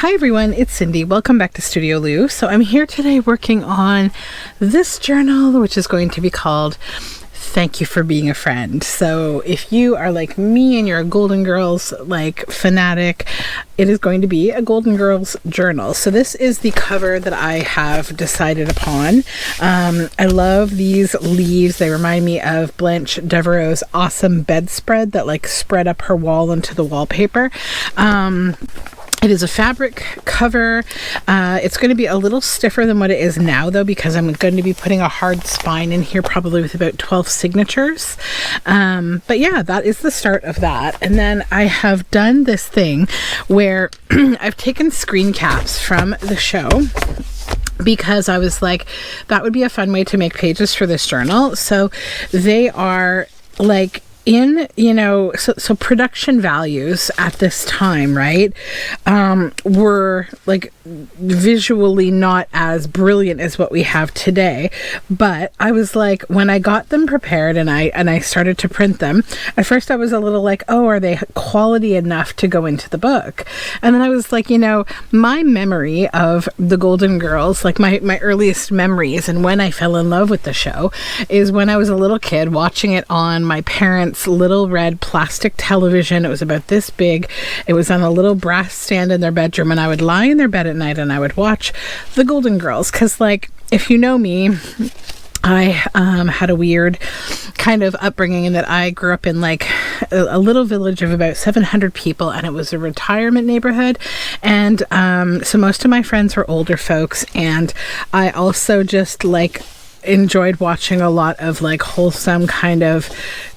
Hi everyone, it's Cindy. Welcome back to Studioloo. So I'm here today working on this journal, which is going to be called Thank You for Being a Friend. So if you are like me and you're a Golden Girls like fanatic, it is going to be a Golden Girls journal. So this is the cover that I have decided upon. I love these leaves. They remind me of Blanche Devereaux's awesome bedspread that like spread up her wall into the wallpaper. It is a fabric cover. It's going to be a little stiffer than what it is now though, because I'm going to be putting a hard spine in here, probably with about 12 signatures. But yeah, that is the start of that. And then I have done this thing where I've taken screen caps from the show, because I was like, that would be a fun way to make pages for this journal. So they are like in, you know, so production values at this time, right, were like visually not as brilliant as what we have today. But I was like, when I got them prepared and I started to print them, at first I was a little like, oh, are they quality enough to go into the book? And then I was like, you know, my memory of the Golden Girls, like my earliest memories and when I fell in love with the show, is when I was a little kid watching it on my parents' little red plastic television. It was about this big. It was on a little brass stand in their bedroom, and I would lie in their bed at night and I would watch the Golden Girls, because like, if you know me, I had a weird kind of upbringing in that I grew up in like a little village of about 700 people, and it was a retirement neighborhood. And so most of my friends were older folks, and I also just like enjoyed watching a lot of like wholesome kind of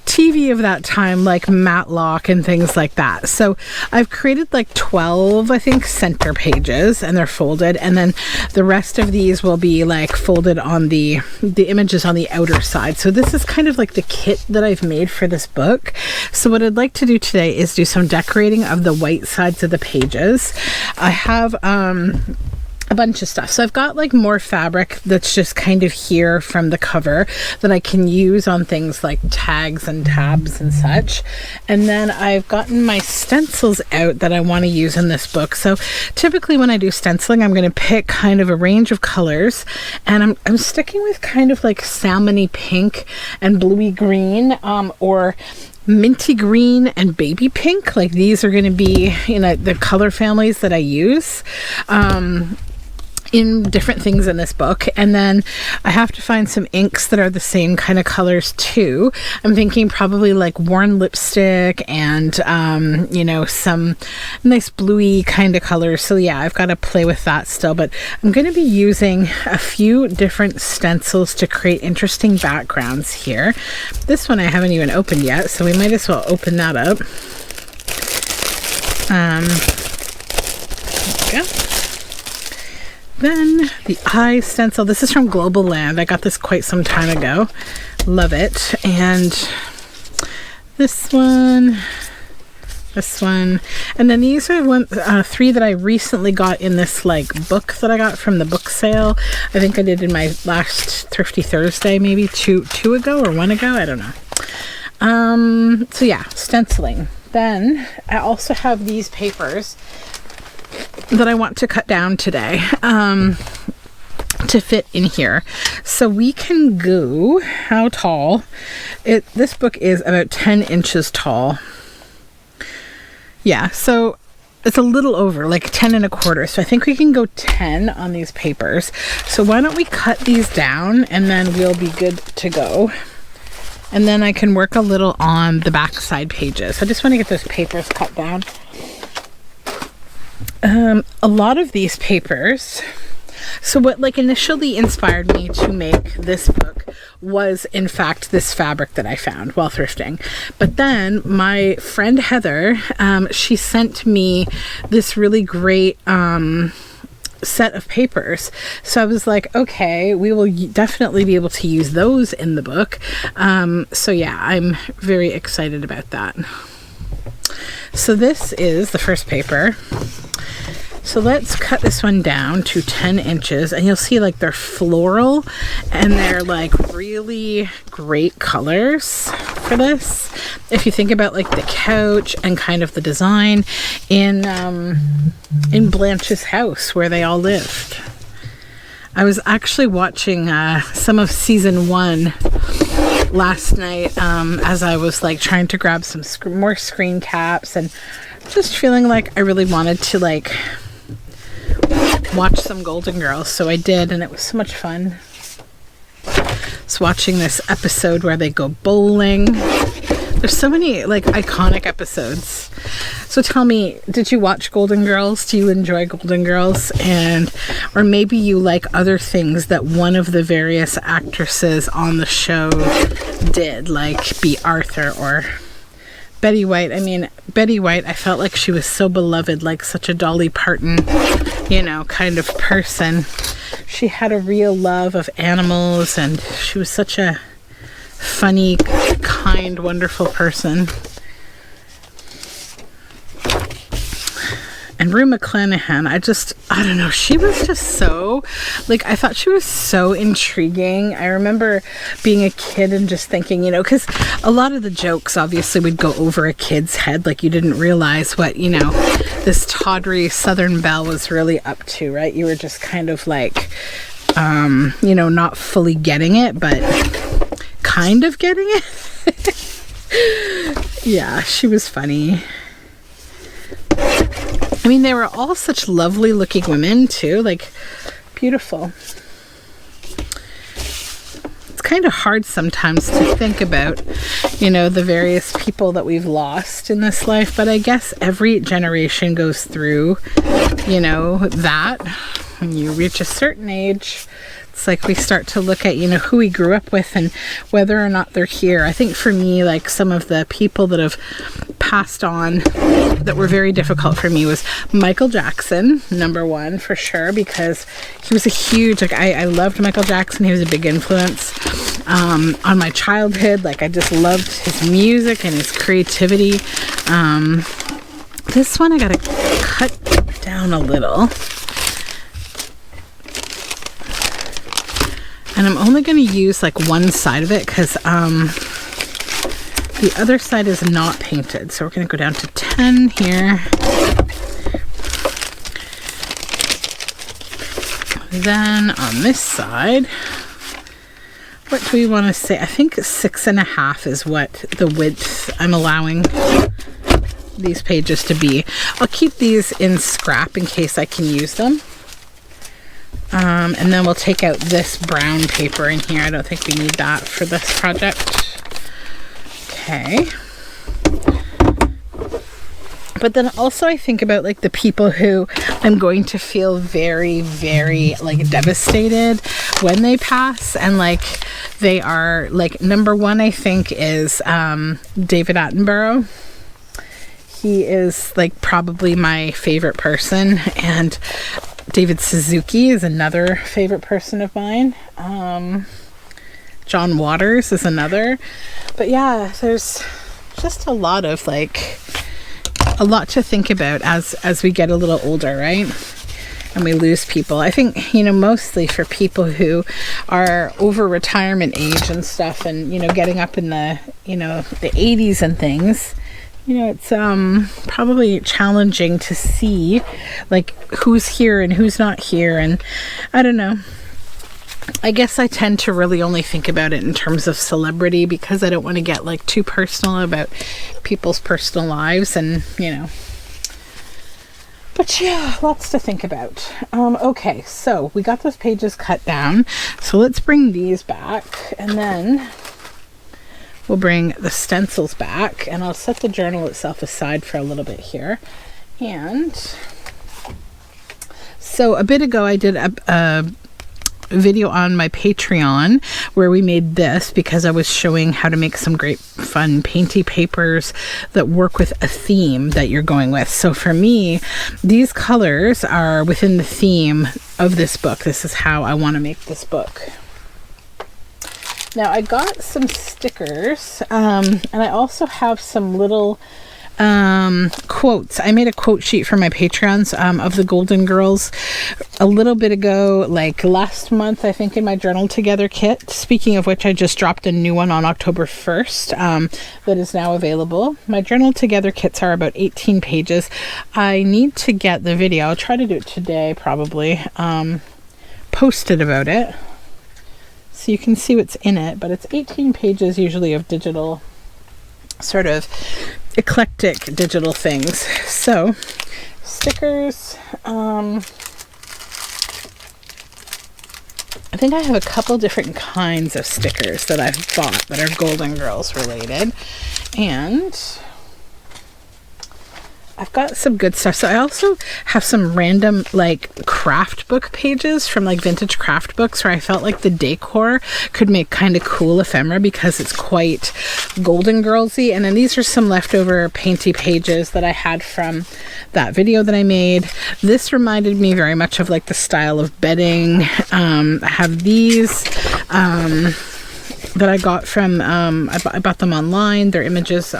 TV of that time, like Matlock and things like that. So I've created like 12, I think, center pages, and they're folded, and then the rest of these will be like folded on the images on the outer side. So this is kind of like the kit that I've made for this book. So what I'd like to do today is do some decorating of the white sides of the pages. I have a bunch of stuff. So I've got like more fabric that's just kind of here from the cover that I can use on things like tags and tabs and such. And then I've gotten my stencils out that I want to use in this book. So typically when I do stenciling, I'm going to pick kind of a range of colors, and I'm sticking with kind of like salmony pink and bluey green, or minty green and baby pink. Like these are going to be, you know, the color families that I use in different things in this book. And then I have to find some inks that are the same kind of colors too. I'm thinking probably like worn lipstick and you know, some nice bluey kind of colors. So yeah, I've got to play with that still, but I'm going to be using a few different stencils to create interesting backgrounds here. This one I haven't even opened yet, so we might as well open that up. There we go. Then the eye stencil. This is from Global Land. I got this quite some time ago. Love it. And this one, and then these are three that I recently got in this like book that I got from the book sale. I think I did in my last Thrifty Thursday, maybe two ago or one ago. I don't know. So yeah, stenciling. Then I also have these papers that I want to cut down today to fit in here. So we can go, how tall? This book is about 10 inches tall. Yeah, so it's a little over, like 10 and a quarter. So I think we can go 10 on these papers. So why don't we cut these down, and then we'll be good to go. And then I can work a little on the backside pages. I just want to get those papers cut down. A lot of these papers, so what like initially inspired me to make this book was in fact this fabric that I found while thrifting. But then my friend Heather, she sent me this really great set of papers. So I was like, okay, we will definitely be able to use those in the book. So yeah, I'm very excited about that. So this is the first paper. So let's cut this one down to 10 inches, and you'll see like they're floral and they're like really great colors. for this. If you think about like the couch and kind of the design in Blanche's house where they all lived. I was actually watching some of season 1 last night as I was like trying to grab some more screen caps and just feeling like I really wanted to like watch some Golden Girls, so I did, and it was so much fun. Just watching this episode where they go bowling. There's so many like iconic episodes. So tell me, did you watch Golden Girls? Do you enjoy Golden Girls? Or maybe you like other things that one of the various actresses on the show did, like Bea Arthur or Betty White. I mean, Betty White, I felt like she was so beloved, like such a Dolly Parton, you know, kind of person. She had a real love of animals, and she was such a funny, kind, wonderful person. And Rue McClanahan, I don't know, she was just so, like, I thought she was so intriguing. I remember being a kid and just thinking, you know, because a lot of the jokes obviously would go over a kid's head, like you didn't realize what, you know, this tawdry Southern belle was really up to, right? You were just kind of like, you know, not fully getting it, but kind of getting it. Yeah, she was funny. I mean, they were all such lovely looking women too, like beautiful. It's kind of hard sometimes to think about, you know, the various people that we've lost in this life, but I guess every generation goes through, you know, that. When you reach a certain age, it's like we start to look at, you know, who we grew up with and whether or not they're here. I think for me, like some of the people that have passed on that were very difficult for me was Michael Jackson, number one, for sure, because he was a huge, like I loved Michael Jackson. He was a big influence on my childhood. Like I just loved his music and his creativity. This one I gotta cut down a little. And I'm only going to use like one side of it because the other side is not painted. So we're going to go down to 10 here. Then on this side, what do we want to say? I think 6.5 is what the width I'm allowing these pages to be. I'll keep these in scrap in case I can use them. And then we'll take out this brown paper in here. I don't think we need that for this project. Okay. But then also I think about like the people who I'm going to feel very, very like devastated when they pass. And like they are like, number one, I think is David Attenborough. He is like probably my favorite person, and David Suzuki is another favorite person of mine. John Waters is another. But yeah, there's just a lot of like, a lot to think about as we get a little older, right? And we lose people. I think, you know, mostly for people who are over retirement age and stuff, and, you know, getting up in the, you know, the 80s and things. You know, it's probably challenging to see like who's here and who's not here, and I don't know. I guess I tend to really only think about it in terms of celebrity because I don't want to get like too personal about people's personal lives, and you know. But yeah, lots to think about. Okay, so we got those pages cut down. So let's bring these back, and then we'll bring the stencils back, and I'll set the journal itself aside for a little bit here. And so a bit ago I did a video on my Patreon where we made this because I was showing how to make some great fun painty papers that work with a theme that you're going with. So for me, these colors are within the theme of this book. This is how I want to make this book. Now I got some stickers, and I also have some little Quotes. I made a quote sheet for my Patreons of the Golden Girls a little bit ago, like last month, I think, in my Journal Together kit. Speaking of which, I just dropped a new one on October 1st that is now available. My Journal Together kits are about 18 pages. I need to get the video. I'll try to do it today, probably. Posted about it so you can see what's in it, but it's 18 pages usually of digital, sort of eclectic digital things. So stickers, I think I have a couple different kinds of stickers that I've bought that are Golden Girls related, and I've got some good stuff. So I also have some random like craft book pages from like vintage craft books where I felt like the decor could make kind of cool ephemera because it's quite Golden Girls-y. And then these are some leftover painty pages that I had from that video that I made. This reminded me very much of like the style of bedding. I have these that I got from, I bought them online. They're images,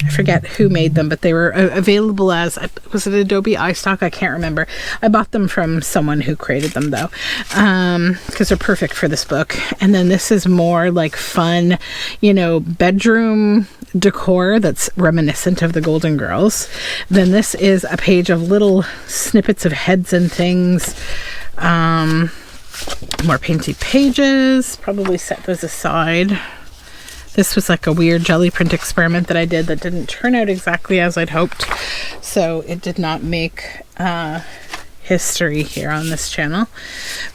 I forget who made them, but they were available as, was it Adobe iStock? I can't remember. I bought them from someone who created them though, because they're perfect for this book. And then this is more like fun, you know, bedroom decor that's reminiscent of the Golden Girls. Then this is a page of little snippets of heads and things. More painty pages, probably set those aside. This was like a weird jelly print experiment that I did that didn't turn out exactly as I'd hoped. So it did not make history here on this channel.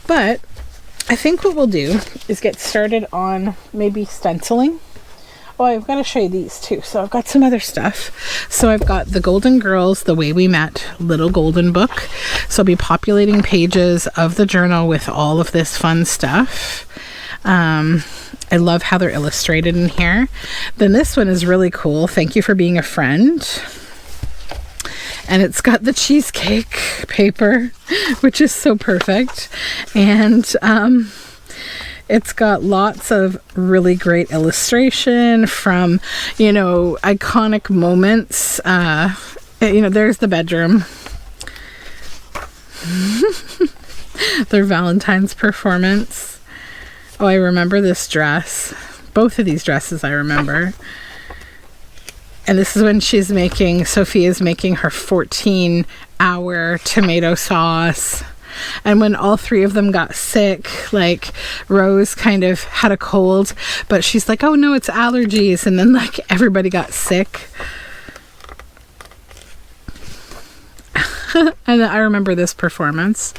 But I think what we'll do is get started on maybe stenciling. Oh, I've got to show you these too. So I've got some other stuff. So I've got the Golden Girls, The Way We Met Little Golden Book. So I'll be populating pages of the journal with all of this fun stuff. I love how they're illustrated in here. Then this one is really cool. Thank You for Being a Friend. And it's got the cheesecake paper, which is so perfect. And it's got lots of really great illustration from, you know, iconic moments. You know, there's the bedroom. Their Valentine's performance. Oh, I remember this dress. Both of these dresses I remember. And this is when Sophia's making her 14-hour tomato sauce. And when all three of them got sick, like Rose kind of had a cold, but she's like, oh no, it's allergies. And then like everybody got sick. And I remember this performance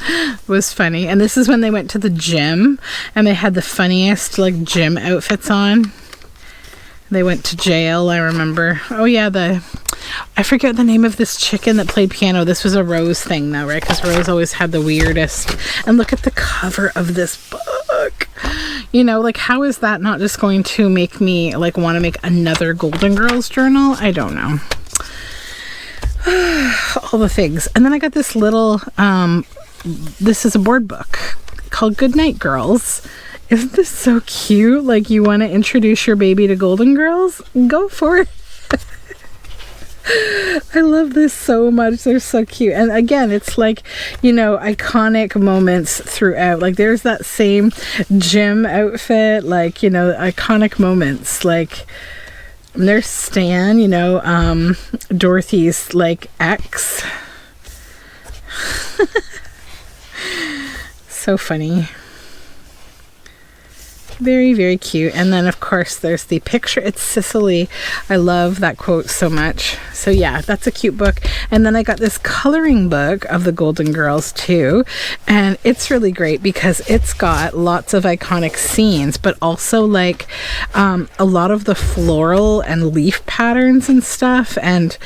was funny. And this is when they went to the gym and they had the funniest like gym outfits on. They went to jail, I remember. Oh yeah, I forget the name of this chicken that played piano. This was a Rose thing though, right? Because Rose always had the weirdest. And look at the cover of this book. You know, like how is that not just going to make me like want to make another Golden Girls journal? I don't know. All the things. And then I got this little this is a board book called Goodnight Girls. Isn't this so cute? Like you want to introduce your baby to Golden Girls? Go for it. I love this so much. They're so cute. And again, it's like, you know, iconic moments throughout. Like there's that same gym outfit, like, you know, iconic moments. Like there's Stan, you know, Dorothy's like ex. So funny. Very, very cute. And then of course there's the picture. It's Sicily. I love that quote so much. So yeah, that's a cute book. And then I got this coloring book of the Golden Girls too. And it's really great because it's got lots of iconic scenes, but also like a lot of the floral and leaf patterns and stuff. And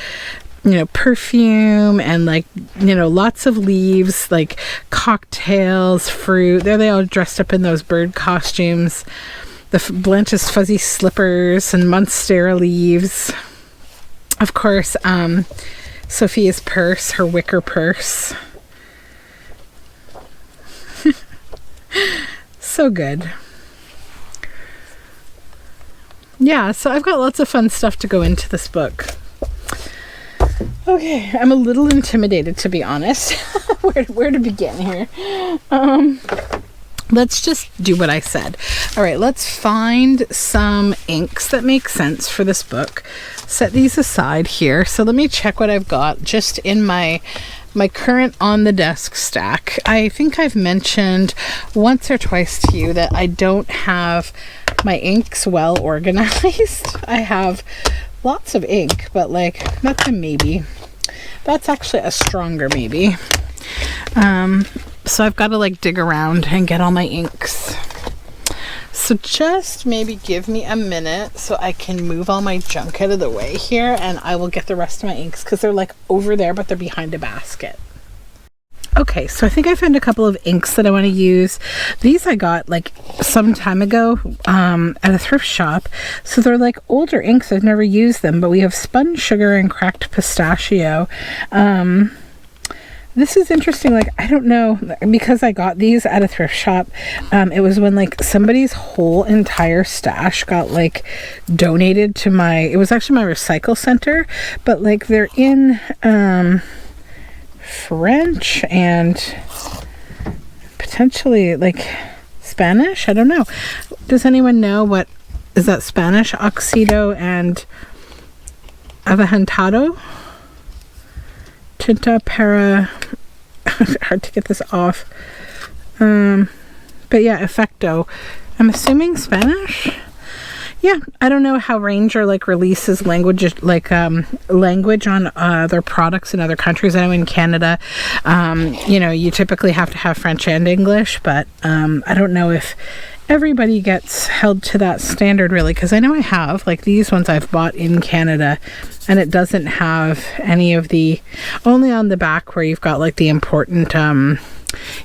you know, perfume and like, you know, lots of leaves, like cocktails, fruit. There they all dressed up in those bird costumes. Blanche's fuzzy slippers and monstera leaves. Of course, Sophia's purse, her wicker purse. So good. Yeah, so I've got lots of fun stuff to go into this book. Okay, I'm a little intimidated, to be honest. where to begin here? Let's just do what I said. All right, let's find some inks that make sense for this book. Set these aside here. So let me check what I've got just in my current on the desk stack. I think I've mentioned once or twice to you that I don't have my inks well organized. I have lots of ink, but like that's a maybe. That's actually a stronger maybe. So I've got to like dig around and get all my inks. So just maybe give me a minute so I can move all my junk out of the way here, and I will get the rest of my inks because they're like over there, but they're behind a basket. Okay, so I think I found a couple of inks that I want to use. These I got like some time ago at a thrift shop. So they're like older inks. I've never used them, but we have spun sugar and cracked pistachio. This is interesting. Like, I don't know, because I got these at a thrift shop. It was when like somebody's whole entire stash got like donated to it was actually my recycle center, but like they're in French and potentially like Spanish. I don't know. Does anyone know what is that Spanish? Oxido and avejentado? Tinta para, hard to get this off. But yeah, effecto. I'm assuming Spanish. Yeah, I don't know how Ranger like releases language language on their products in other countries. I know in Canada, you know, you typically have to have French and English, but I don't know if everybody gets held to that standard really, because I know I have like these ones I've bought in Canada, and it doesn't have any of the, only on the back where you've got like the important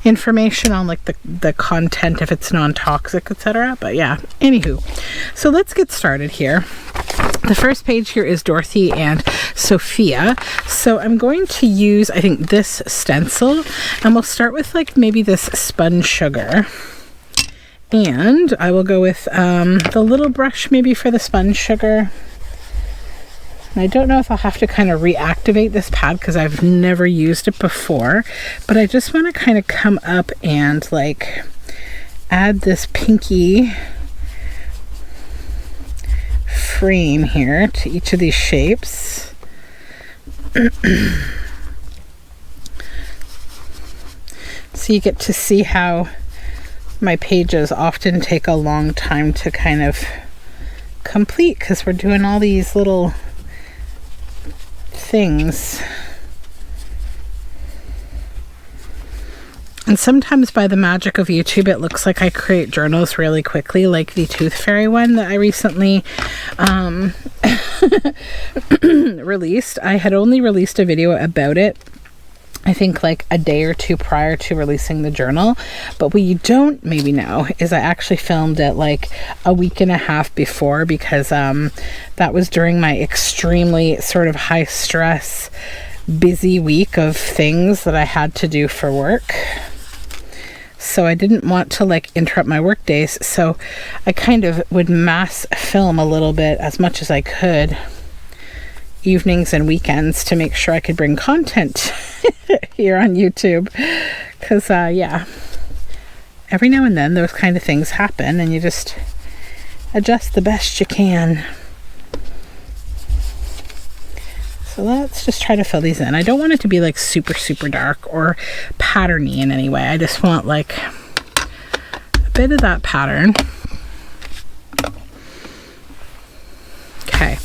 information on like the content, if it's non-toxic, etc. But yeah, anywho, so let's get started here. The first page here is Dorothy and Sophia. So I'm going to use, I think, this stencil, and we'll start with like maybe this spun sugar. And I will go with the little brush maybe for the spun sugar. And I don't know if I'll have to kind of reactivate this pad because I've never used it before, but I just want to kind of come up and like add this pinky frame here to each of these shapes. So you get to see how my pages often take a long time to kind of complete because we're doing all these little things. And sometimes by the magic of YouTube, it looks like I create journals really quickly, like the Tooth Fairy one that I recently released. I had only released a video about it, I think like a day or two prior to releasing the journal. But what you don't maybe know is I actually filmed it like a week and a half before, because that was during my extremely sort of high stress, busy week of things that I had to do for work. So I didn't want to like interrupt my work days. So I kind of would mass film a little bit as much as I could, evenings and weekends, to make sure I could bring content here on YouTube. Because yeah, every now and then those kind of things happen and you just adjust the best you can. So let's just try to fill these in. I don't want it to be like super dark or patterny in any way. I just want like a bit of that pattern. Okay.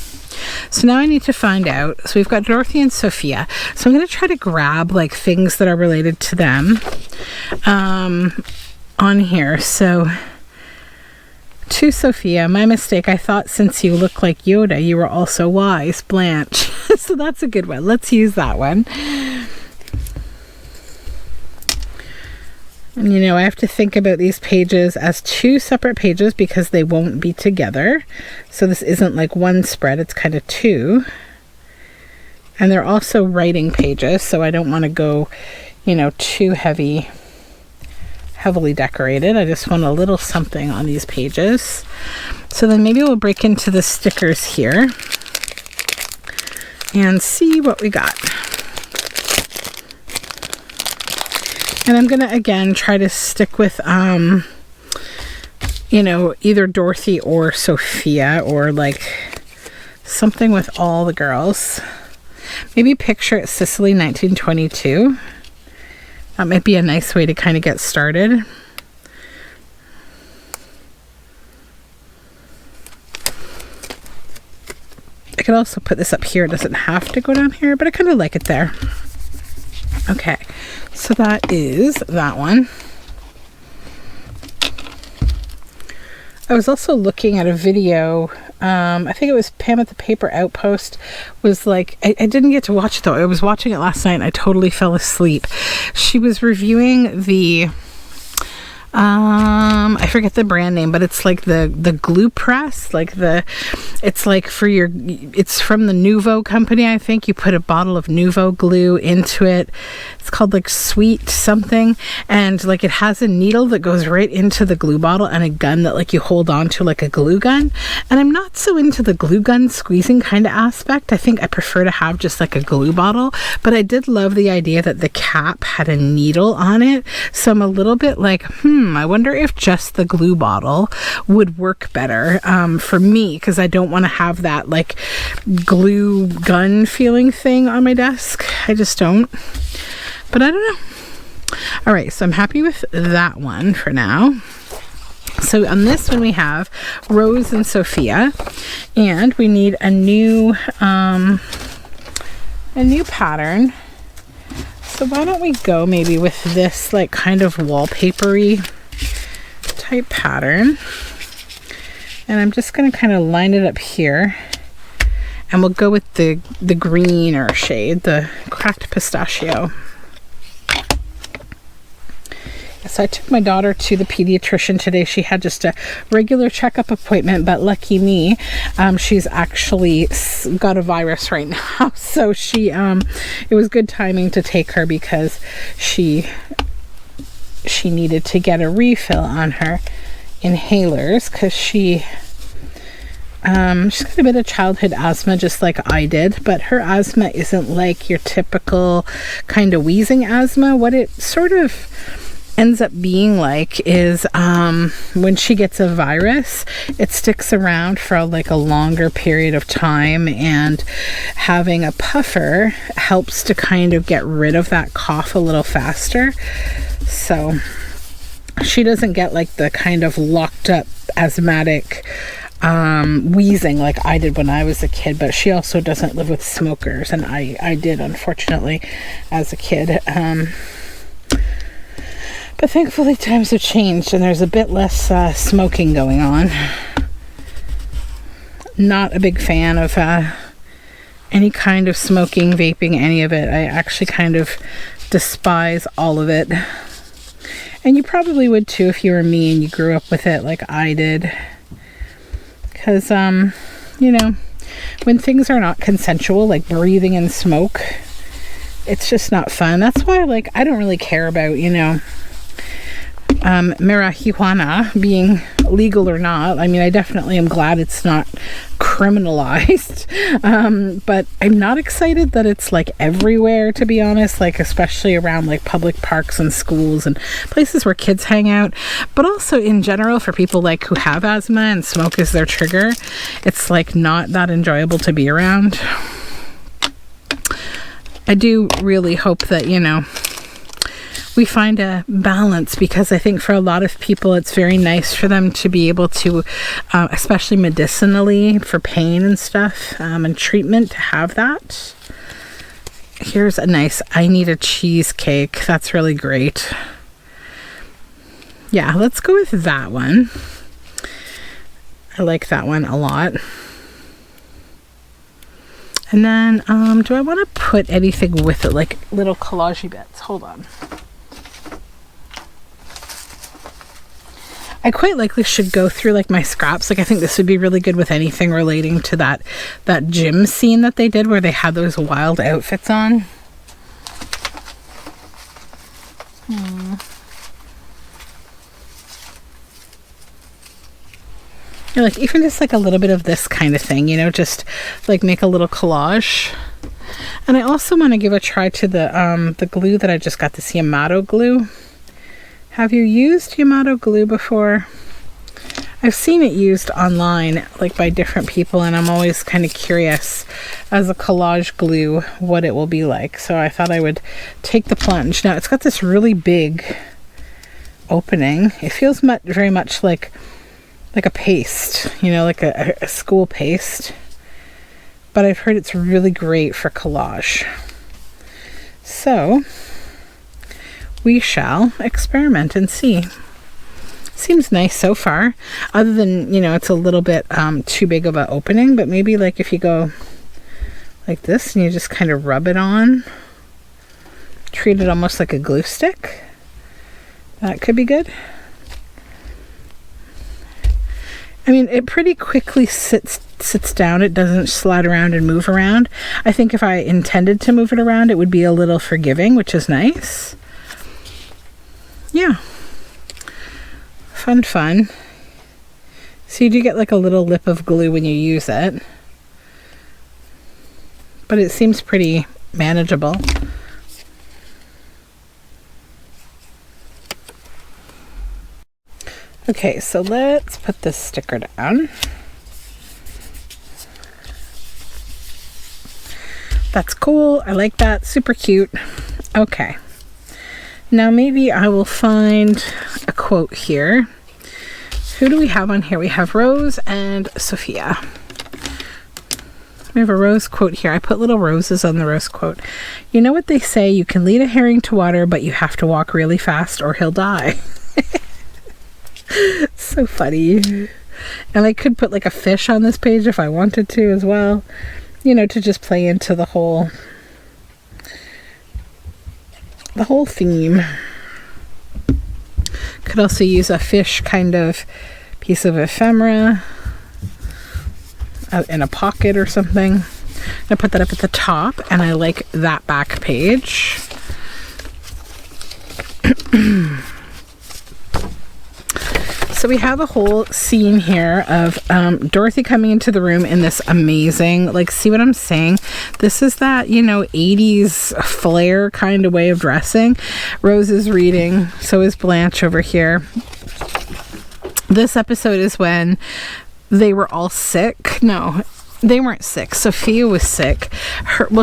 So now I need to find out. So we've got Dorothy and Sophia. So I'm going to try to grab like things that are related to them on here. So to Sophia, my mistake. I thought since you look like Yoda, you were also wise, Blanche. So that's a good one. Let's use that one. And you know, I have to think about these pages as two separate pages because they won't be together. So this isn't like one spread, it's kind of two. And they're also writing pages, so I don't want to go, you know, too heavily decorated. I just want a little something on these pages. So then maybe we'll break into the stickers here. and see what we got. And I'm going to, again, try to stick with, you know, either Dorothy or Sophia, or like something with all the girls. Maybe Picture at Sicily 1922. That might be a nice way to kind of get started. I could also put this up here. It doesn't have to go down here, but I kind of like it there. Okay, so that is that one. I was also looking at a video, I think it was Pam at the Paper Outpost, was like, I didn't get to watch it though. I was watching it last night and I totally fell asleep. She was reviewing the, I forget the brand name, but it's like the glue press, like it's like for your, it's from the Nuvo company, I think. You put a bottle of Nuvo glue into it. It's called like Sweet something, and like it has a needle that goes right into the glue bottle and a gun that like you hold on to like a glue gun. And I'm not so into the glue gun squeezing kind of aspect. I think I prefer to have just like a glue bottle, but I did love the idea that the cap had a needle on it. So I'm a little bit like, I wonder if just the glue bottle would work better for me, because I don't want to have that like glue gun feeling thing on my desk. I just don't. But I don't know. All right, so I'm happy with that one for now. So on this one we have Rose and Sophia, and we need a new pattern. So why don't we go maybe with this like kind of wallpapery type pattern, and I'm just going to kind of line it up here, and we'll go with the greener shade, the Cracked Pistachio. So I took my daughter to the pediatrician today. She had just a regular checkup appointment, but lucky me, she's actually got a virus right now. So she, it was good timing to take her, because she needed to get a refill on her inhalers, because she's got a bit of childhood asthma, just like I did, but her asthma isn't like your typical kind of wheezing asthma. What it sort of ends up being like is when she gets a virus, it sticks around for like a longer period of time, and having a puffer helps to kind of get rid of that cough a little faster. So she doesn't get like the kind of locked up asthmatic wheezing like I did when I was a kid, but she also doesn't live with smokers, and I did, unfortunately, as a kid. But thankfully times have changed and there's a bit less smoking going on. Not a big fan of any kind of smoking, vaping, any of it. I actually kind of despise all of it. And you probably would too if you were me and you grew up with it like I did. Because, you know, when things are not consensual, like breathing in smoke, it's just not fun. That's why, like, I don't really care about, you know, marijuana being legal or not. I mean, I definitely am glad it's not criminalized, but I'm not excited that it's like everywhere, to be honest, like especially around like public parks and schools and places where kids hang out, but also in general for people like who have asthma and smoke is their trigger. It's like not that enjoyable to be around. I do really hope that, you know, we find a balance, because I think for a lot of people it's very nice for them to be able to, especially medicinally for pain and stuff, and treatment, to have that. Here's a nice I Need a Cheesecake. That's really great. Yeah, let's go with that one. I like that one a lot. And then, do I want to put anything with it, like little collage bits? Hold on. I quite likely should go through like my scraps. Like I think this would be really good with anything relating to that gym scene that they did where they had those wild outfits on. Yeah, like even just like a little bit of this kind of thing, you know, just like make a little collage. And I also want to give a try to the glue that I just got, this Yamato glue. Have you used Yamato glue before? I've seen it used online, like by different people, and I'm always kind of curious as a collage glue what it will be like. So I thought I would take the plunge. Now it's got this really big opening. It feels very much like a paste, you know, like a school paste. But I've heard it's really great for collage. So we shall experiment and see. Seems nice so far, other than, you know, it's a little bit too big of an opening, but maybe like if you go like this and you just kind of rub it on, treat it almost like a glue stick, that could be good. I mean, it pretty quickly sits down. It doesn't slide around and move around. I think if I intended to move it around, it would be a little forgiving, which is nice. Yeah. Fun. So you do get like a little lip of glue when you use it, but it seems pretty manageable. Okay, so let's put this sticker down. That's cool. I like that. Super cute. Okay. Now maybe I will find a quote here. Who do we have on here? We have Rose and Sophia. We have a Rose quote here. I put little roses on the Rose quote. You know what they say, you can lead a herring to water, but you have to walk really fast or he'll die. So funny. And I could put like a fish on this page if I wanted to as well. You know, to just play into the whole theme. Could also use a fish kind of piece of ephemera in a pocket or something. I put that up at the top, and I like that back page. So we have a whole scene here of Dorothy coming into the room in this amazing, like, see what I'm saying? This is that, you know, 80s flair kind of way of dressing. Rose is reading, so is Blanche over here. This episode is when they were all sick. No, they weren't sick. Sophia was sick.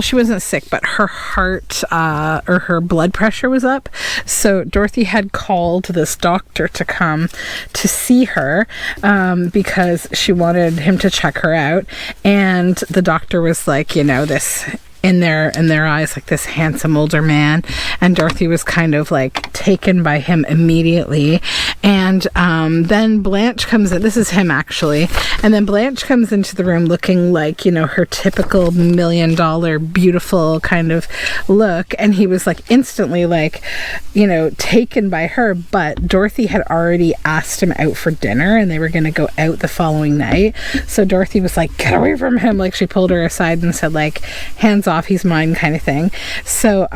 She wasn't sick, but her heart or her blood pressure was up. So Dorothy had called this doctor to come to see her because she wanted him to check her out. And the doctor was like, you know, this in their eyes, like this handsome older man, and Dorothy was kind of like taken by him immediately. And then Blanche comes in. This is him actually. And then Blanche comes into the room looking like, you know, her typical $1 million beautiful kind of look, and he was like instantly like, you know, taken by her. But Dorothy had already asked him out for dinner, and they were going to go out the following night. So Dorothy was like, get away from him. Like, she pulled her aside and said, like, hands off, he's mine, kind of thing. So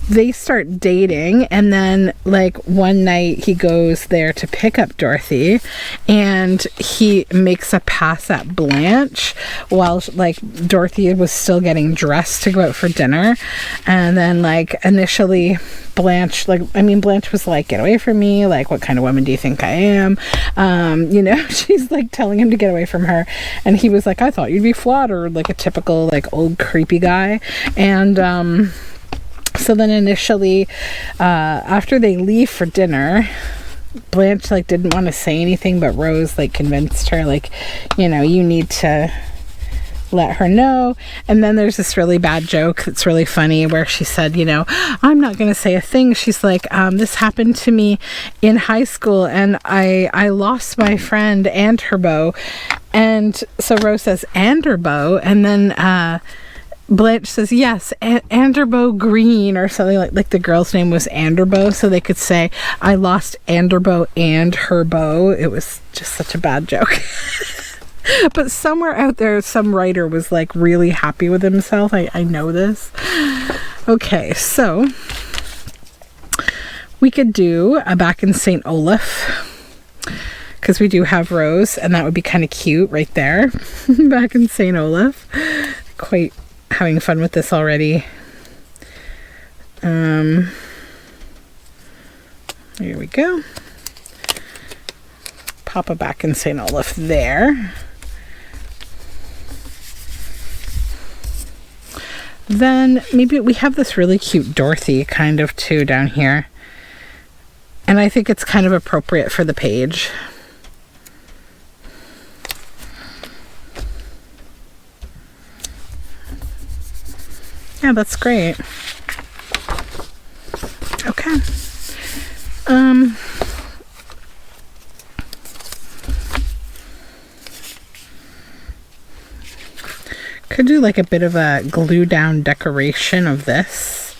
they start dating, and then like one night he goes there to pick up Dorothy, and he makes a pass at Blanche while like Dorothy was still getting dressed to go out for dinner. And then like initially Blanche was like, get away from me, like, what kind of woman do you think I am? You know, she's like telling him to get away from her, and he was like, I thought you'd be flattered, like a typical like old creepy guy. And so then initially after they leave for dinner, Blanche like didn't want to say anything, but Rose like convinced her, like, you know, you need to let her know. And then there's this really bad joke that's really funny where she said, you know, I'm not going to say a thing. She's like, this happened to me in high school, and I lost my friend and her beau. And so Rose says, and her beau, and then Blanche says, yes, Anderbo Green, or something, like the girl's name was Anderbo, so they could say, I lost Anderbo and her beau. It was just such a bad joke. But somewhere out there, some writer was like really happy with himself. I know this. Okay, so we could do a back in St. Olaf, because we do have Rose, and that would be kind of cute right there. Back in St. Olaf. Quite having fun with this already. Here we go. Papa back in St. Olaf there. Then maybe we have this really cute Dorothy kind of too down here. And I think it's kind of appropriate for the page. Yeah, that's great. Okay. Could do like a bit of a glue down decoration of this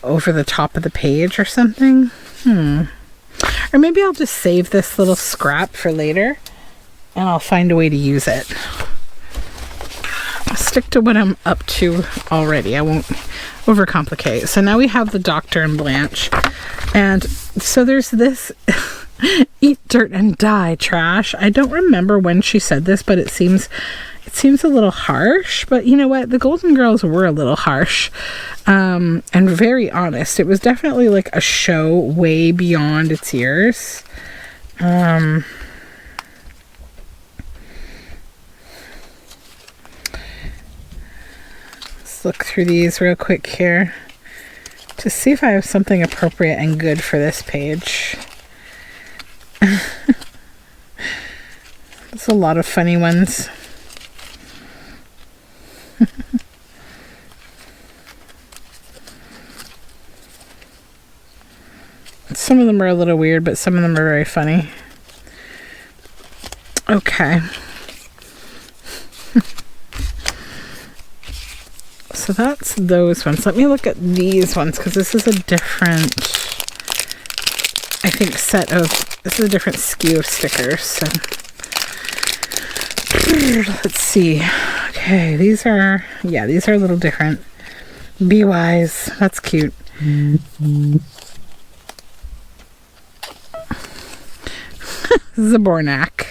over the top of the page or something. Or maybe I'll just save this little scrap for later and I'll find a way to use it. I'll stick to what I'm up to already. I won't overcomplicate. So now we have the Doctor and Blanche. And so there's this eat dirt and die trash. I don't remember when she said this, but it seems a little harsh, but you know what? The Golden Girls were a little harsh and very honest. It was definitely like a show way beyond its years. Let's look through these real quick here to see if I have something appropriate and good for this page. There's a lot of funny ones. Some of them are a little weird, but some of them are very funny. Okay. So that's those ones. Let me look at these ones because this is a different, I think, this is a different SKU of stickers. So let's see. Okay, these are a little different. Be wise. That's cute. Zabornak.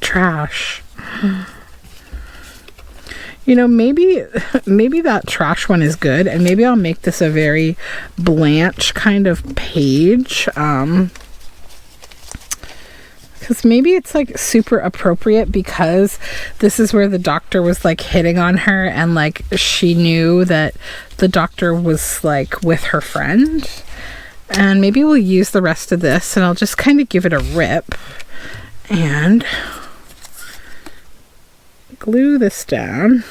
Trash. You know, maybe that trash one is good, and maybe I'll make this a very Blanche kind of page. Because maybe it's like super appropriate because this is where the Doctor was like hitting on her and like she knew that the Doctor was like with her friend. And maybe we'll use the rest of this and I'll just kind of give it a rip and glue this down.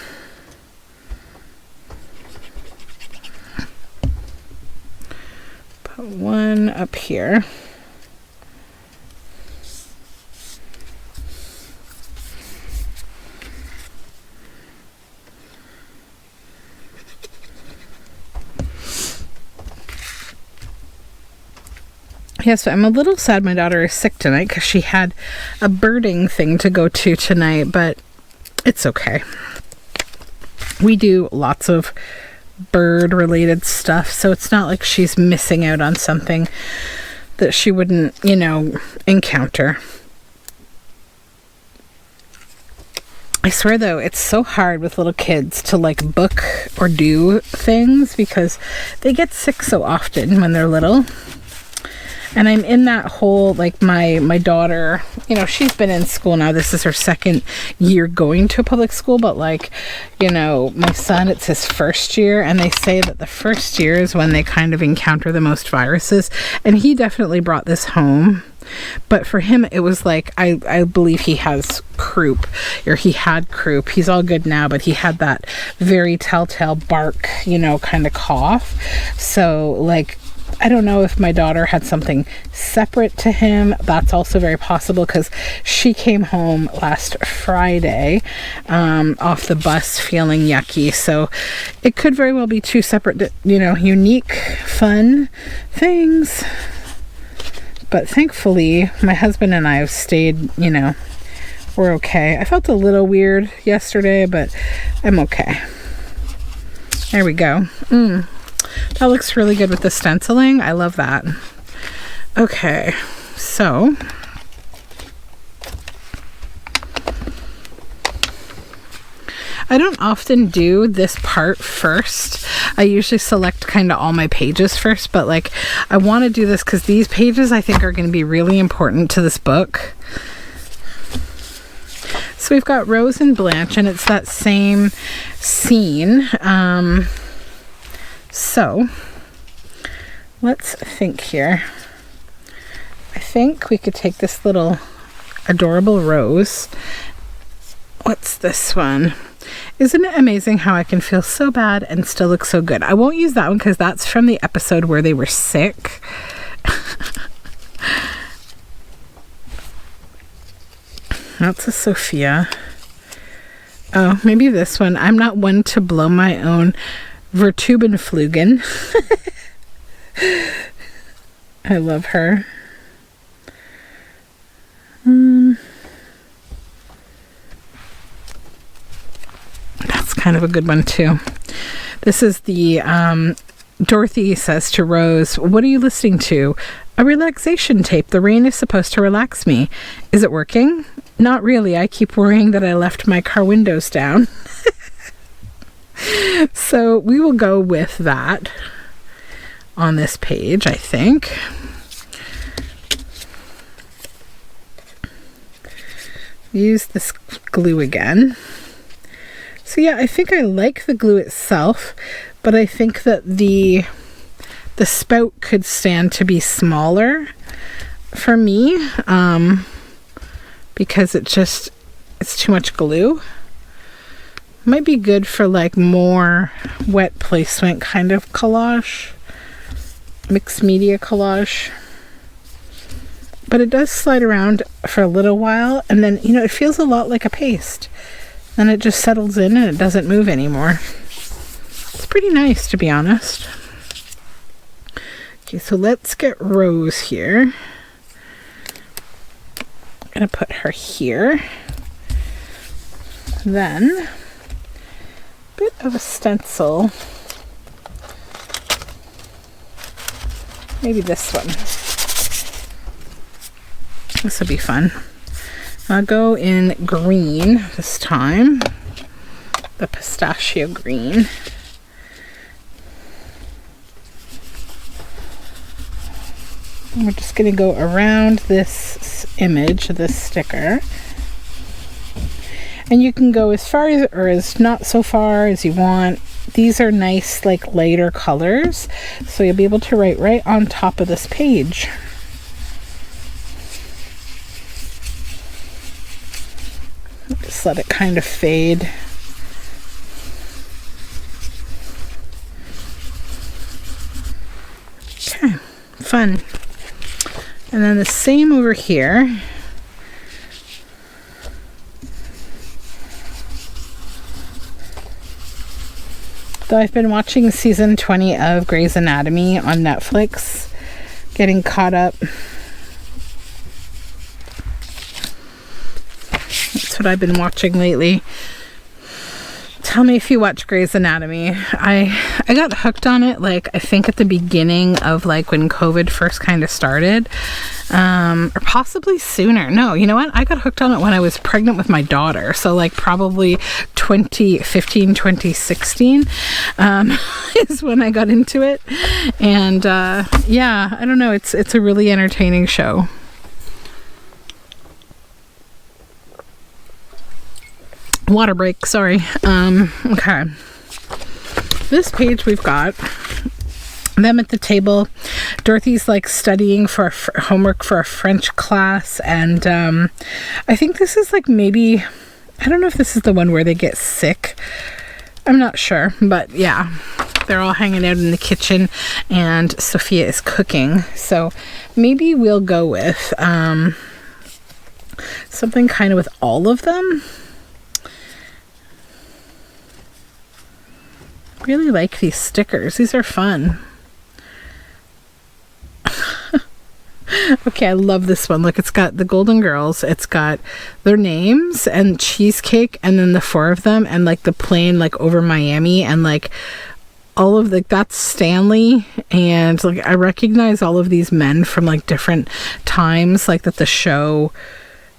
Put one up here. Yeah, so I'm a little sad my daughter is sick tonight because she had a birding thing to go to tonight, but it's okay. We do lots of bird-related stuff, so it's not like she's missing out on something that she wouldn't, you know, encounter. I swear, though, it's so hard with little kids to, like, book or do things because they get sick so often when they're little. And I'm in that whole, like, my daughter, you know, she's been in school now. This is her second year going to a public school. But, like, you know, my son, it's his first year. And they say that the first year is when they kind of encounter the most viruses. And he definitely brought this home. But for him, it was like, I believe he has croup, or he had croup. He's all good now, but he had that very telltale bark, you know, kind of cough. So, like, I don't know if my daughter had something separate to him. That's also very possible because she came home last Friday off the bus feeling yucky. So it could very well be two separate, you know, unique, fun things. But thankfully, my husband and I have stayed, you know, we're okay. I felt a little weird yesterday, but I'm okay. There we go. That looks really good with the stenciling. I love that. Okay, so I don't often do this part first. I usually select kind of all my pages first, but like I want to do this because these pages I think are going to be really important to this book. So we've got Rose and Blanche, and it's that same scene. So let's think here. I think we could take this little adorable Rose. What's this one? Isn't it amazing how I can feel so bad and still look so good? I won't use that one because that's from the episode where they were sick. That's a Sophia. Oh, maybe this one. I'm not one to blow my own Vertubenflugen. I love her. That's kind of a good one too. This is the Dorothy says to Rose, "What are you listening to?" "A relaxation tape. The rain is supposed to relax me." "Is it working?" "Not really. I keep worrying that I left my car windows down." So we will go with that on this page, I think. Use this glue again. So yeah, I think I like the glue itself, but I think that the spout could stand to be smaller for me, because it's too much glue. Might be good for like more wet placement kind of collage, mixed media collage. But it does slide around for a little while, and then, you know, it feels a lot like a paste. Then it just settles in and it doesn't move anymore. It's pretty nice, to be honest. Okay, so let's get Rose here. I'm gonna put her here. Then, a bit of a stencil. Maybe this one. This will be fun. I'll go in green this time. The pistachio green. And we're just going to go around this image, this sticker. And you can go as far as, or as not so far as you want. These are nice, like lighter colors. So you'll be able to write right on top of this page. Just let it kind of fade. Okay, fun. And then the same over here. Though I've been watching season 20 of Grey's Anatomy on Netflix, getting caught up. That's what I've been watching lately. Tell me if you watch Grey's Anatomy. I got hooked on it, like, I think at the beginning of, like, when COVID first kind of started. Or possibly sooner. No, you know what? I got hooked on it when I was pregnant with my daughter. So, like, probably 2015, 2016 is when I got into it. And, yeah, I don't know. It's a really entertaining show. Water break, sorry. Okay. This page we've got them at the table. Dorothy's like studying for homework for a French class, and I think this is like maybe, I don't know if this is the one where they get sick. I'm not sure, but yeah. They're all hanging out in the kitchen and Sophia is cooking. So maybe we'll go with something kind of with all of them. Really like these stickers. These are fun. Okay, I love this one. Look, it's got the Golden Girls. It's got their names and cheesecake, and then the four of them, and like the plane like over Miami, and like all of the, that's Stanley, and like I recognize all of these men from like different times, like that the show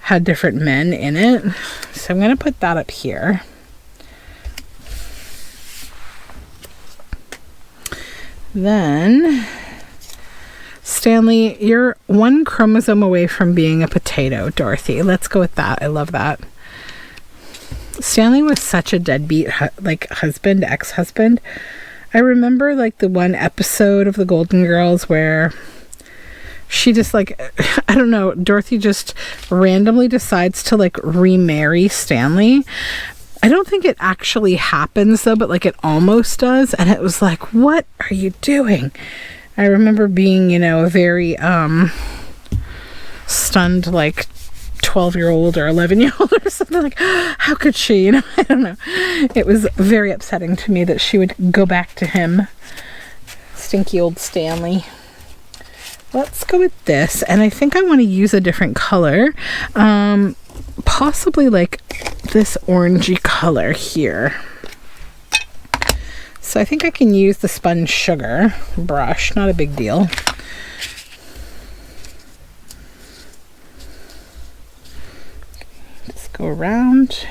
had different men in it. So I'm gonna put that up here. Then, Stanley, you're one chromosome away from being a potato, Dorothy. Let's go with that. I love that. Stanley was such a deadbeat, husband, ex-husband. I remember, the one episode of The Golden Girls where she just, I don't know, Dorothy just randomly decides to, remarry Stanley. I don't think it actually happens, though, but, it almost does. And it was like, what are you doing? I remember being, a very stunned, 12-year-old or 11-year-old or something, how could she? I don't know. It was very upsetting to me that she would go back to him. Stinky old Stanley. Let's go with this. And I think I want to use a different color. Possibly this orangey color here. So I think I can use the spun sugar brush. Not a big deal. Just go around.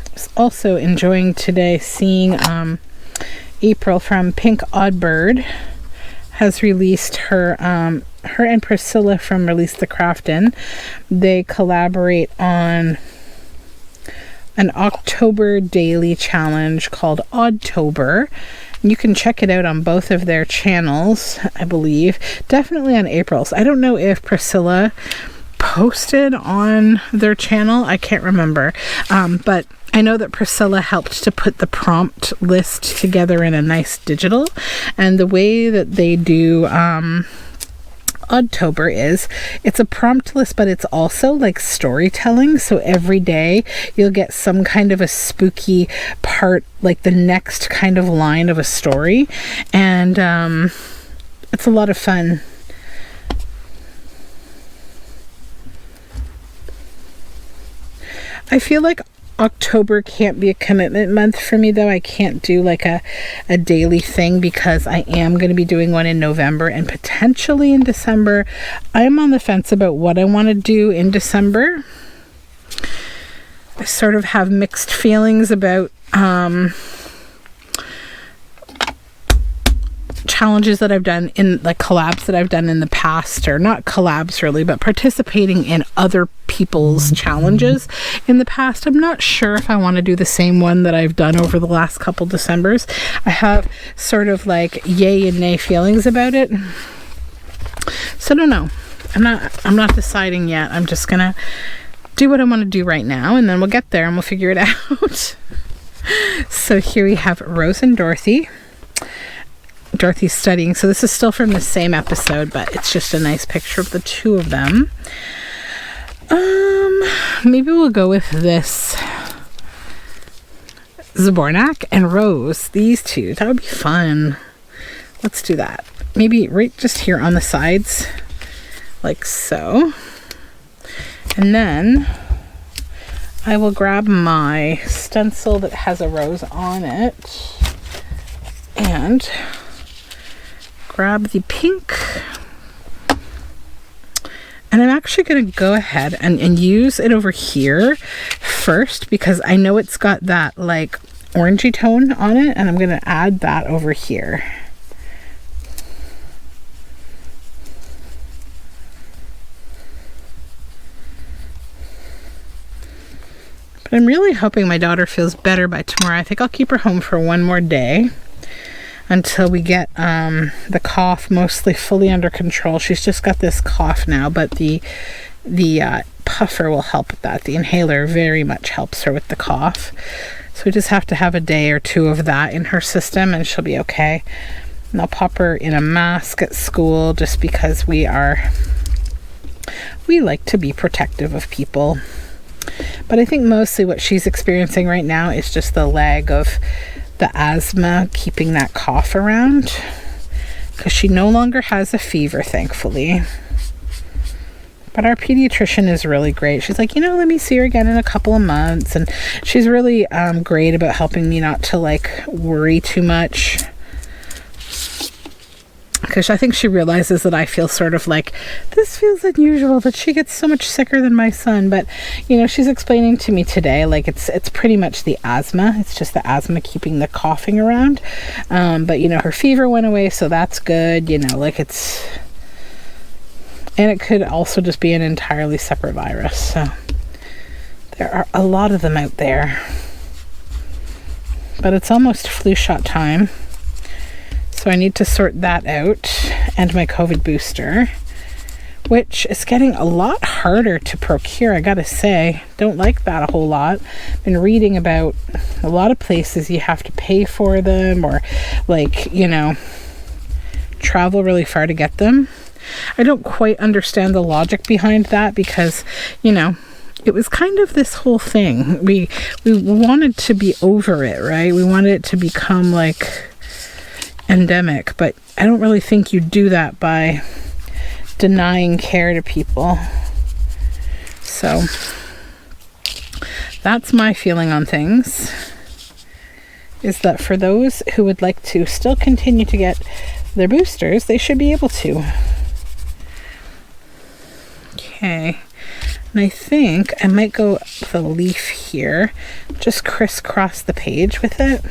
I was also enjoying today seeing April from Pink Oddbird has released her and Priscilla from Release the Craftin'. They collaborate on an October daily challenge called Oddtober. You can check it out on both of their channels, I believe. Definitely on April's. I don't know if Priscilla posted on their channel. I can't remember. But I know that Priscilla helped to put the prompt list together in a nice digital. And the way that they do Oddtober is, it's a prompt list, but it's also storytelling. So every day you'll get some kind of a spooky part, the next kind of line of a story. And it's a lot of fun. I feel like October can't be a commitment month for me, though. I can't do a daily thing because I am going to be doing one in November and potentially in December. I'm on the fence about what I want to do in December. I sort of have mixed feelings about challenges that I've done in collabs that I've done in the past, or not collabs really, but participating in other people's challenges in the past. I'm not sure if I want to do the same one that I've done over the last couple Decembers. I have sort of yay and nay feelings about it. So I don't know. I'm not deciding yet. I'm just gonna do what I want to do right now, and then we'll get there and we'll figure it out. So here we have Rose and Dorothy. Dorothy's studying. So this is still from the same episode, but it's just a nice picture of the two of them. Maybe we'll go with this Zbornak and Rose. These two. That would be fun. Let's do that. Maybe right just here on the sides. Like so. And then I will grab my stencil that has a rose on it. And grab the pink, and I'm actually going to go ahead and use it over here first because I know it's got that orangey tone on it, and I'm going to add that over here. But I'm really hoping my daughter feels better by tomorrow. I think I'll keep her home for one more day until we get the cough mostly fully under control. She's just got this cough now, but the puffer will help with that. The inhaler very much helps her with the cough. So we just have to have a day or two of that in her system and she'll be okay. And I'll pop her in a mask at school just because we like to be protective of people. But I think mostly what she's experiencing right now is just the lag of the asthma keeping that cough around, because she no longer has a fever, thankfully. But our pediatrician is really great. She's like, let me see her again in a couple of months, and she's really great about helping me not to worry too much. because I think she realizes that I feel sort of like, this feels unusual that she gets so much sicker than my son. But, you know, she's explaining to me today, like it's pretty much the asthma. It's just the asthma keeping the coughing around. But, you know, her fever went away, so that's good. You know, like it's... And it could also just be an entirely separate virus. So there are a lot of them out there. But it's almost flu shot time. So I need to sort that out, and my COVID booster, which is getting a lot harder to procure, I gotta say. Don't like that a whole lot. Been reading about a lot of places you have to pay for them, or like, you know, travel really far to get them. I don't quite understand the logic behind that, because, you know, it was kind of this whole thing. We wanted to be over it, right? We wanted it to become like endemic, but I don't really think you do that by denying care to people. So that's my feeling on things, is that for those who would like to still continue to get their boosters, they should be able to. Okay, and I think I might go with a leaf here, just crisscross the page with it.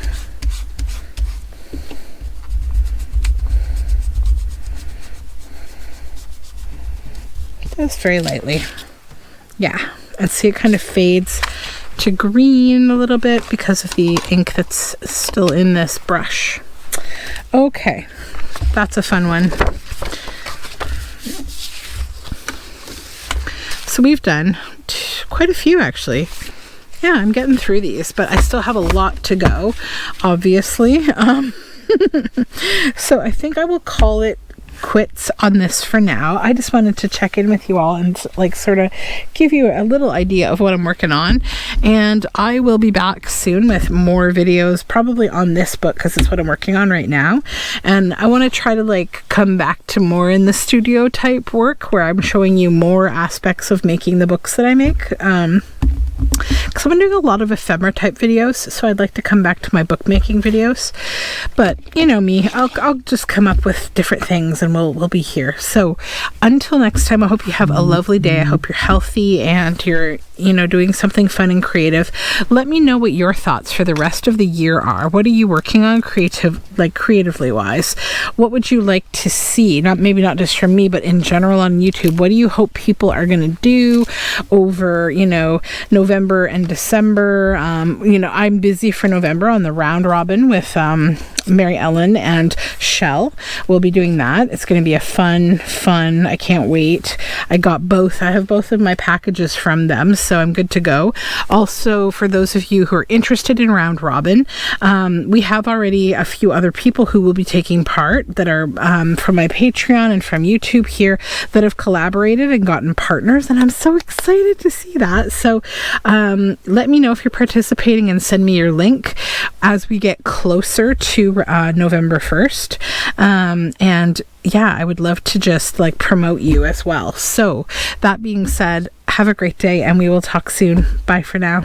Just very lightly. Yeah, and see, it kind of fades to green a little bit because of the ink that's still in this brush. Okay, that's a fun one. So we've done quite a few, actually. Yeah, I'm getting through these, but I still have a lot to go, obviously. So I think I will call it quits on this for now. I just wanted to check in with you all and like sort of give you a little idea of what I'm working on, and I will be back soon with more videos, probably on this book because it's what I'm working on right now. And I want to try to like come back to more in the studio type work where I'm showing you more aspects of making the books that I make. Because I've been doing a lot of ephemera type videos, so I'd like to come back to my bookmaking videos. But you know me, I'll just come up with different things, and we'll be here. So until next time, I hope you have a lovely day. I hope you're healthy and you're, you know, doing something fun and creative. Let me know what your thoughts for the rest of the year are. What are you working on creatively wise? What would you like to see? Maybe not just from me, but in general on YouTube. What do you hope people are going to do over, you know, November and December? You know, I'm busy for November on the round robin with Mary Ellen and Shell. We'll be doing that. It's going to be a fun. I can't wait. I have both of my packages from them, so I'm good to go. Also, for those of you who are interested in round robin, we have already a few other people who will be taking part that are from my Patreon and from YouTube here that have collaborated and gotten partners, and I'm so excited to see that. So let me know if you're participating and send me your link as we get closer to November 1st. And yeah, I would love to just like promote you as well. So that being said, have a great day, and we will talk soon. Bye for now.